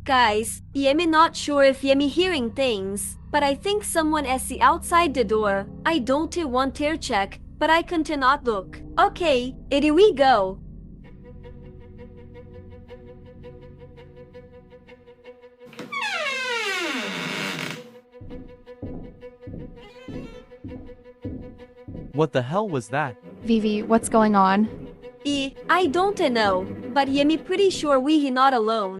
Guys, Yemi not sure if Yemi hearing things, but I think someone is outside the door. I don't want to check, but I cannot look. Okay, here we go. What the hell was that? Vivi, what's going on? I don't know, but Yemi pretty sure we not alone.